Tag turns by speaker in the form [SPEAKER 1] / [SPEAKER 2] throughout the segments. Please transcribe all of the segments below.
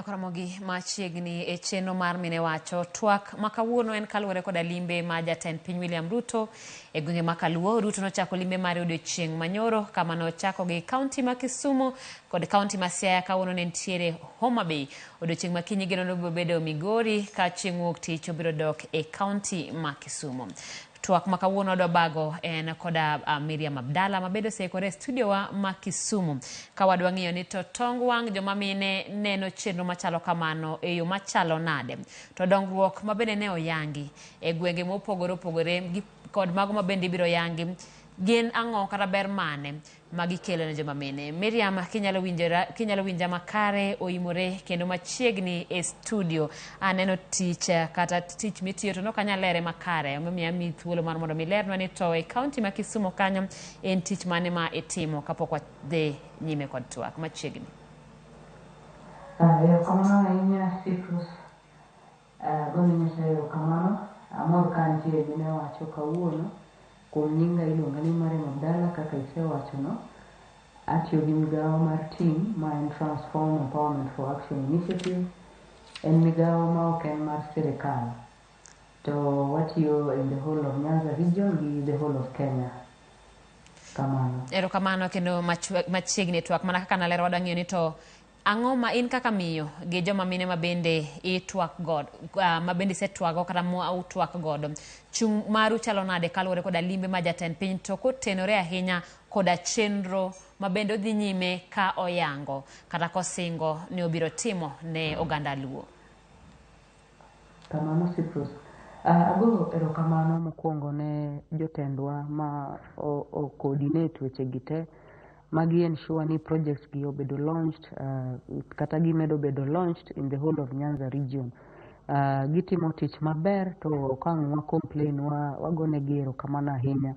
[SPEAKER 1] Ramogi machiegni e chenro mar mine wacho twak makawuono en kaluwore koda limbe ma jatend piny William Ruto e gwenge makaluo. Ruto nochako limbe mare odiochieng' manyoro kama nochako gi kaunti ma Kisumu kod kaunti ma Siaya. Kawuono ne nitiere Homa Bay. Odiochieng' makinyi geno no bedo Migori ka chieng' wuok tich obiro dok e kaunti ma Kisumu. Twak makawuono dobago en koda Miriam Abdalla mabedo sekore studio wa ma Kisumu ka wadwa ng'iyo ni to tong wang' joma mine neno chenro machalo kamano e yo machalo nade, to dongruok mabende ne oyangi e gwenge mopogore opogore kod mago mabende ibiro yangi gin ang'o kata ber mane magikelo ne joma mine. Miriam, kinyalo winja makare Oimore kendo machiegni e studio aneno tich kata tich mitiyo to nokanyal lere makare, omiyo mi thuolo mar mondo milernwa ni to e kaunti ma Kisumu kanyo en tich mane ma itimo kapok wadhi nyime kod twak machiegni.
[SPEAKER 2] Kamano ahinya Citrus, gominyiso kamano amor ka nitie mine wacho kawuono. Kuom nyinga iluonga ni Miriam Abdalla, kaka isewacho no, atiyo gi migawo mar team ma en Transform Empowerment for Action Initiative. En migawo ma ok en mar sirikal, to watiyo in the whole of Nyanza region gi the whole of Kenya. Kamano.
[SPEAKER 1] Erokamano kendo machiegni twak mana kaka nalero wadwa ng'iyo ni to ang'o ma in kaka miyo gi joma mine mabende itwak god mabende setwago kata ma utwak godo chung' maru chalo nade kaluwore koda limbe ma jatend piny to kotenore ahinya koda chenro mabende odhi nyime ka oyango kata kosingo ni obiro timo ne oganda luo?
[SPEAKER 2] Kamano Citrus, ago erokamano mokwongo ne jotendwa ma o coordinate weche gite magi ensure ni projects gi obedo launched kata gimedo bedo launched in the whole of Nyanza region. Gitimo tich maber to kang'wa complain wagone gi erokamano ahinya.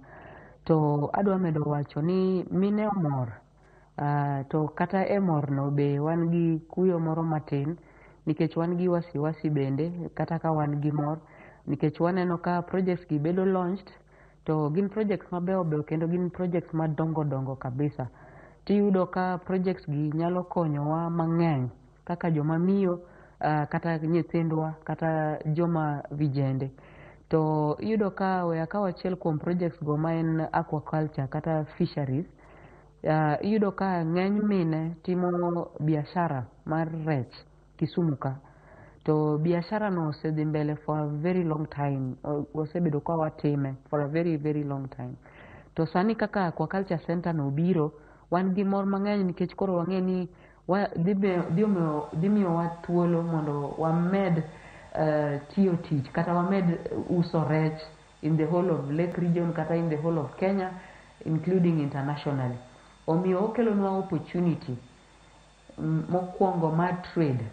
[SPEAKER 2] To adwa medo wacho ni mine omor, to kata e morno be wan gi kuyo moro matin nikech wan gi wasiwasi bende kata ka wan gi mor nikech waneno ka projects gi bedo launched to gin projects mabeyo beyo kendo gin projects madongo dongo kabisa. Tiyudo ka projects gi nyalo konyowa mang'eny kaka joma miyo, kata nyithindwa kata joma vijende. To iyudo ka we akaw achiel kuom projects go ma en aquaculture kata fisheries, iyudo ka ng'eny mine timo biashara mar rech Kisumu ka. To biashara no osedhi mbele for a very long time, osebedo ka watime for a very very long time. To sani kaka aquaculture center no biro, wan gi mor mang'eny nikech koro wang'e ni dhi miyowa thuolo mondo wamed tiyo tich kata wamed uso rech in the whole of Lake region kata in the whole of Kenya including internationally. Omiyo okelonwa opportunity mokwongo mar trade.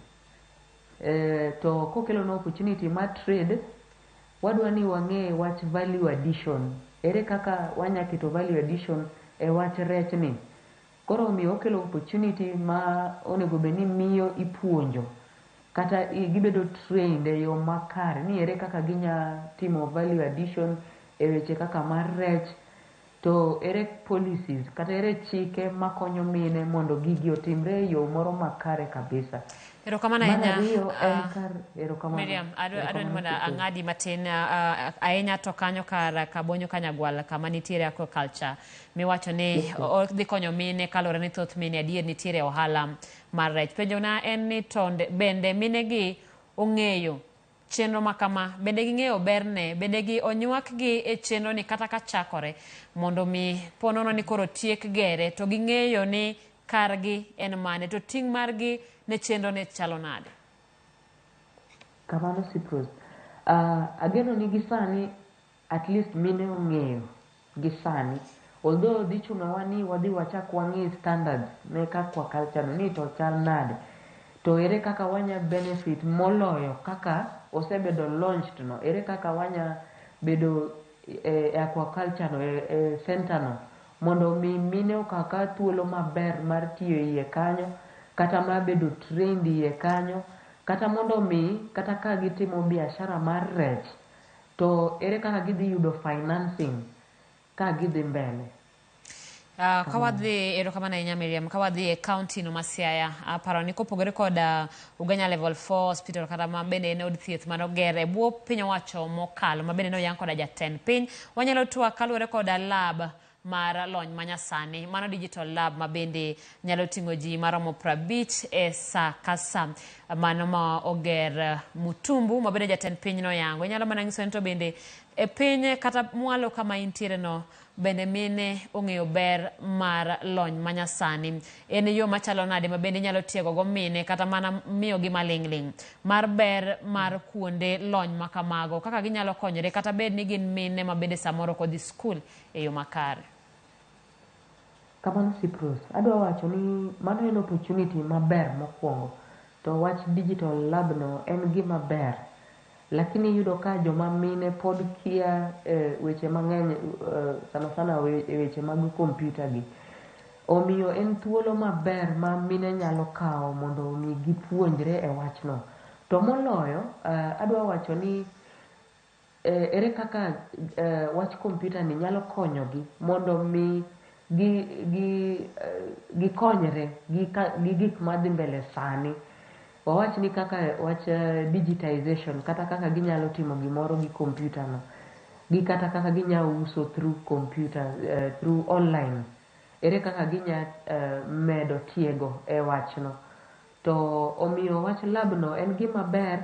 [SPEAKER 2] To kokelonwa opportunity mar trade, wadwa ni wang'e wach value addition. Ere kaka wanyaketo value addition e wach rech ni. Koro omiyo okelo opportunity ma onego bed ni miyo ipuonjo kata gibedo trained e yo makare ni ere kaka ginya timo value addition e weche kaka mar rech, to ere policies kata ere chike makonyo mine mondo gigi otimre e yo moro makare kabisa.
[SPEAKER 1] Erokamano ahinya Miriam, adwa ni mondo ang'adi matin ahinya to kanyo kar Kabonyo Kanyagwal kama nitiere aquaculture miwacho ni odhi konyo mine kalore ni thoth mine adier nitiere ohala mar rech. Penjona en ni to bende mine gi ong'eyo chenro makama, bende ging'eyo berne, bende gi onywak gi e chenro ni kata ka chakore mondo mi ponono ni koro tiek gere to ging'eyo ni kargi en mane to ting' margi ne chenro ne chalo nade?
[SPEAKER 2] Kamano Citrus, ageno ni gisani at least mine ong'eyo gisani, although dhi chunowa ni wadhi wachak wang'i standards mek aquaculture no ni to chal nade, to ere kaka wanya benefit moloyo kaka osebedo launched no, ere kaka wanya bedo aquaculture no center no mondo mi mine okaka thuolo maber mar tiyo iye kanyo kata ma bedo trained iye kanyo kata mondo mi kata ka gitimo biashara mar rech to ere kaka gidhi yudo financing ka gidhi mbele.
[SPEAKER 1] Kawadhi erokamano ahinya Miriam, kawadhi e county no Masiaya, aparo ni kopogore kod Ugenya level 4 hospital kata ma bende en od thieth manoger e bwo piny owacho mokalo ma bende noyang koda jatend piny. Wanyalo twak kaluwore koda lab mar lony manyasani, mano digital lab ma bende nyalo ting'o ji maromo 50 e sa ka sa, mano ma oger Mutumbu ma bende jatend piny noyango. Nyalo mana nyiso ni to bende e piny kata mwalo kama intiere no bende mine ong'eyo ber mar lony manyasani. En yo machalo nade ma bende nyalo tiego go mine kata mana miyo gi maling'ling' mar ber mar kuonde lony makamago, kaka ginyalo konyore kata bed ni gin mine ma bende samoro kodhi skul e yo makare.
[SPEAKER 2] Kamano Cyprus, adwa wacho ni mano en opportunity maber mokwongo, to wach digital lab no en gima ber, lakini yudo ka joma mine pod kia weche mang'eny, sana weche mag kompyuta gi, omiyo en thuolo maber ma mine nyalo kawo mondo omi gipuonjre e wachno. To moloyo, adwa wacho ni ere kaka wach kompyuta ni nyalo konyogi mondo mi gikonyre gi gik madhi mbele sani. Wawach ni kaka wach digitization, kata kaka ginyalo timo gimoro gi kompyuta no, gi kata kaka ginyalo uso through computer, through online. Ere kaka ginya medo tiego e wachno. To omiyo wach lab no en gima ber,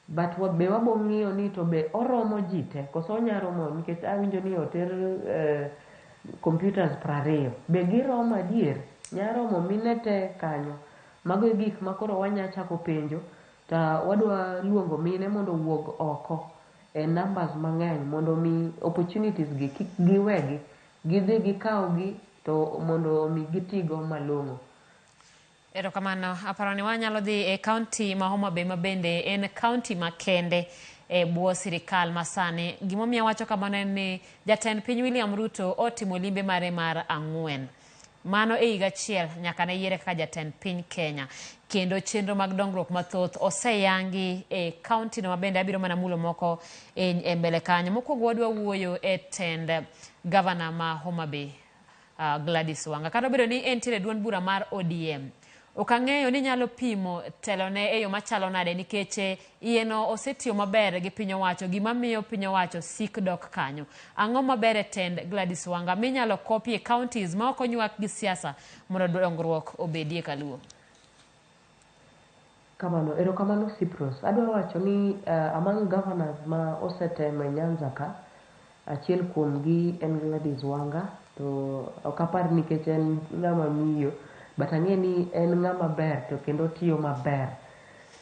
[SPEAKER 2] but be wabo ng'iyo ni to be oromo ji te, koso onyaromo, nikech awinjo ni oter computers 20. Be giromo adier? Nyaromo mine te kanyo? Mago gik makoro wanya chako penjo, ta wadwa luongo mine mondo wuog oko e numbers mang'eny mondo mi opportunities gi kik giwegi, gidhi gikawgi to mondo mi gitigo malong'o.
[SPEAKER 1] Erokamano, aparo ni wanyalo dhi e county ma Homa Bay ma bende en county makende e bwo sirikal masani. Gimomiyo wacho kamano en ni jatend piny William Ruto otimo limbe mare mar 4. Mano e higa achiel nyaka ne yiere kaka jatend piny Kenya. Kendo chenro mag dongruok mathoth oseyangi e county no ma bende abiro mana mulo moko e mbele kanyo. Mokwongo wadwa wuoyo e tend governor ma Homa Bay, Gladys Wanga. Kata obedo ni entiere duond bura mar ODM, ok ang'eyo ni nyalo pimo telone e yo machalo nade, nikech ieno osetiyo maber gi piny owacho, gima miyo piny owacho sik dok kanyo. Ang'o maber e tend Gladys Wanga minyalo kopi e counties ma ok onywak gi siasa mondo dongruok obedie kaluo?
[SPEAKER 2] Kamano, erokamano Cyprus. Adwa wacho ni among governors ma osetemo e Nyanza ka, achiel kuomgi en Gladys Wanga, to ok apar nikech en ng'ama miyo, but ang'e ni en ng'ama ber to kendo tiyo maber.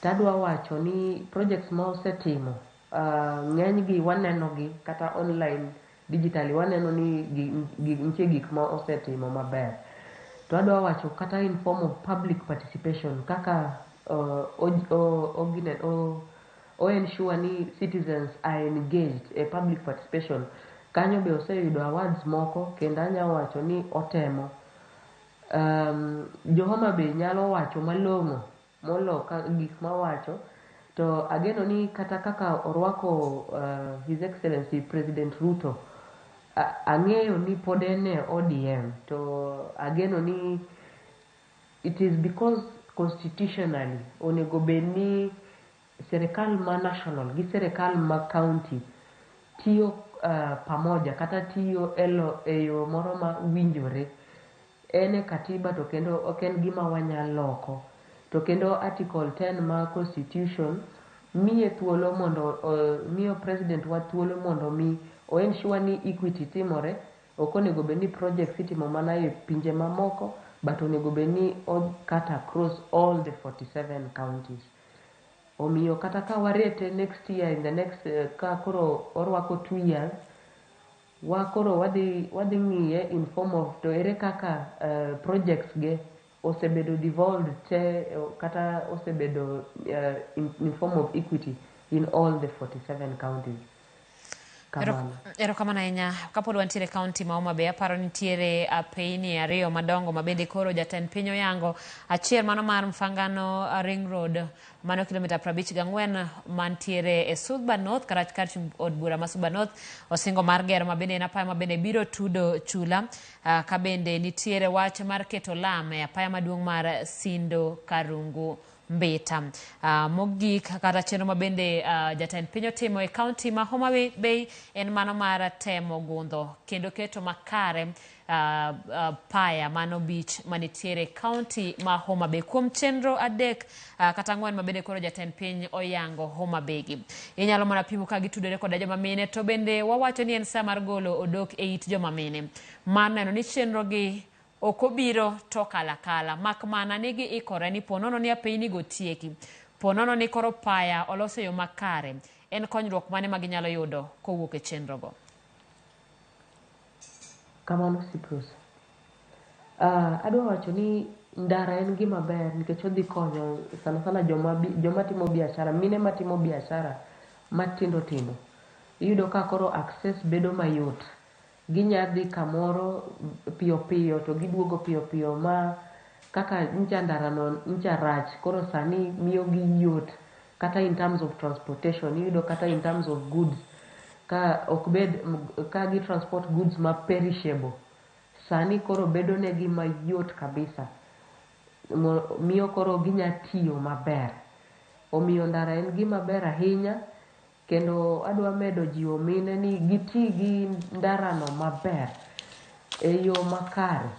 [SPEAKER 2] Tadwa wacho ni projects ma osetimo, ng'enygi wanenogi kata online, digitally waneno ni nitie gik ma osetimo maber. To adwa wacho kata in form of public participation, kaka ensure ni citizens are engaged e public participation. Kanyo be oseyudo awards moko, kendo anyalo wacho ni otemo. Jo Homa Bay nyalo wacho malong'o molo gik ma wacho, to ageno ni kata kaka orwako His Excellency President Ruto, ang'eyo ni pod en e ODM, to ageno ni it is because constitutionally onego bed ni serikal ma national gi serikal ma county tiyo pamoja, kata tiyo e yo moro ma winjore. Ene katiba, to kendo ok en gima wanyalo loko. To kendo article 10 ma constitution miye thuolo mondo miyo president wa thuolo mondo mi o ensure ni equity timore. Ok onego bed ni projects itimo mana e pinje mamoko, but onego bed ni cut across all the 47 counties. Omiyo kata ka warete next year, in the next ka koro orwako 2 years, wakoro wadhi ng'iye in form of to ere kaka projects ge osebedo devolved te, kata osebedo in form of equity in all the 47 counties.
[SPEAKER 1] Erokamano ahinya. Kapod wantiere kaunti ma Homa Bay, aparo nitiere apeyni ariyo madongo mabende koro jatend piny oyango. Achiel mano mar Mfangano Ring Road, mano kilomita 54 mantiere e Suba North, kar od bura ma Suba North, osingo mar gero mabende en apaya mabende biro tudo chula. Kabende nitiere wach mar keto lam e apaya maduong' mar Sindo Karungu Mbeta. Mogik kata chenro mabende jatend piny otimo e kaunti ma Homa Bay en mano mar temo gundho kendo keto makare paya mano beach manitiere kaunti ma Homa Bay kuom chenro adek kata 4 mabende koro jatend piny oyango Homa Bay gi. Inyalo mana pimo ka gitudore koda joma mine, to bende wawacho ni en sa mar golo odok e it joma mine. Mar neno ni chenro gi okobiro to kala mak mana ni gi ikore ni ponono ni apeyni go tieki, ponono ni koro paya oloso yo makare. En konyruok mane ma ginyalo yudo kowuok e chenro go?
[SPEAKER 2] Kamano Cyprus. Adwa wacho ni ndara en gima ber nikech odhi konyo sana joma timo biashara, mine matimo biashara matindo tindo. Iyudo ka koro access bedo mayot. Ginyadhi kamoro piyo to giduogo piyo ma kaka ncha ndara no ncha rach, koro sani miyo gi yot kata in terms of transportation. Iyudo kata in terms of goods, ka gi transport goods ma perishable, sani koro bedo negi mayot kabisa, miyo koro ginya tiyo maber. Omiyo ndara en gima ber ahinya, kendo adwa medo jiwo mine ni giti gi ndara no maber e yo makare.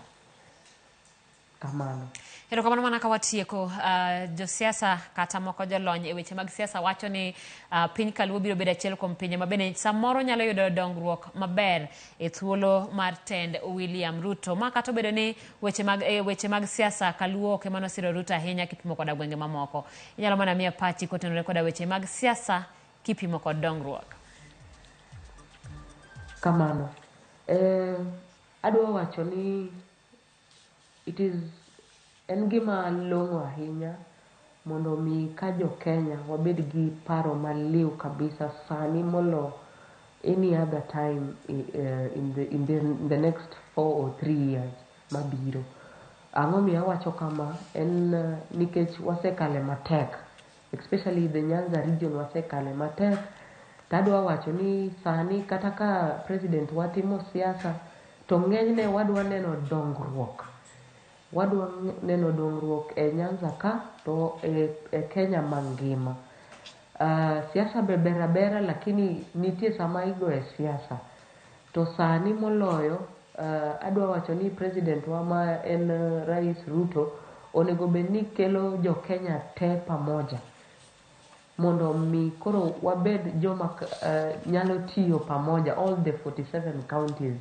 [SPEAKER 2] Kamano.
[SPEAKER 1] Erokamano mana ka watieko. Josiasa kata moko jolony e weche mag siasa wacho ni piny kaluo biro bedo achiel kuom pinje mabende samoro nyalo yudo dongruok maber e thuolo mar tend William Ruto. Ma kata bedo ni weche mag siasa kaluo ok emano siro Ruto ahinya kipimo koda gwenge mamoko. Inyalo mana miya pachi kotenore koda weche mag siasa kipimo kod dongruok.
[SPEAKER 2] Kamano. Adwa wacho ni en gima long'o ahinya mondo mi ka jo Kenya wabed gi paro maliw kabisa sani molo any other time in the next 4 or 3 years mabiro. Ang'o miyo wacho kama? En nikech wasekale matek, especially the Nyanza region wasekale matek. Tadwa wacho ni sani kata ka president watimo siasa to ng'enyne wadwa neno dongruok. Wadwa neno dongruok e Nyanza ka to e Kenya mangima. Siasa bera lakini nitie sama igo e siasa. To sani moloyo adwa wacho ni president wa ma en Rais Ruto onego bedni kelo jo Kenya te pamoja, mondo mi koro wabed joma nyalo tiyo pamoja, all the 47 counties.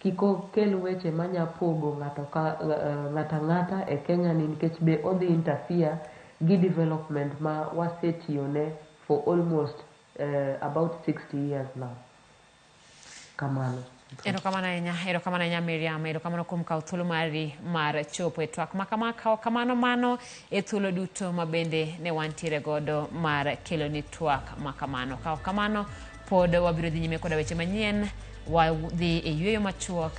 [SPEAKER 2] Kiko kel weche manya pogo ng'ata e Kenya ni nikech be odhi interfere gi development ma wasetiyone for almost about 60 years now. Kamano.
[SPEAKER 1] Erokamano ahinya Miriam, erokamano kuom kawo thuolo mari mar chopo e twak makamano mano e thuolo duto mabende ne wantiere godo mar kelo ni twak makamano. Kawo kamano pod wabiro dhi nyime koda weche manyien, wadhi e yweyo machuok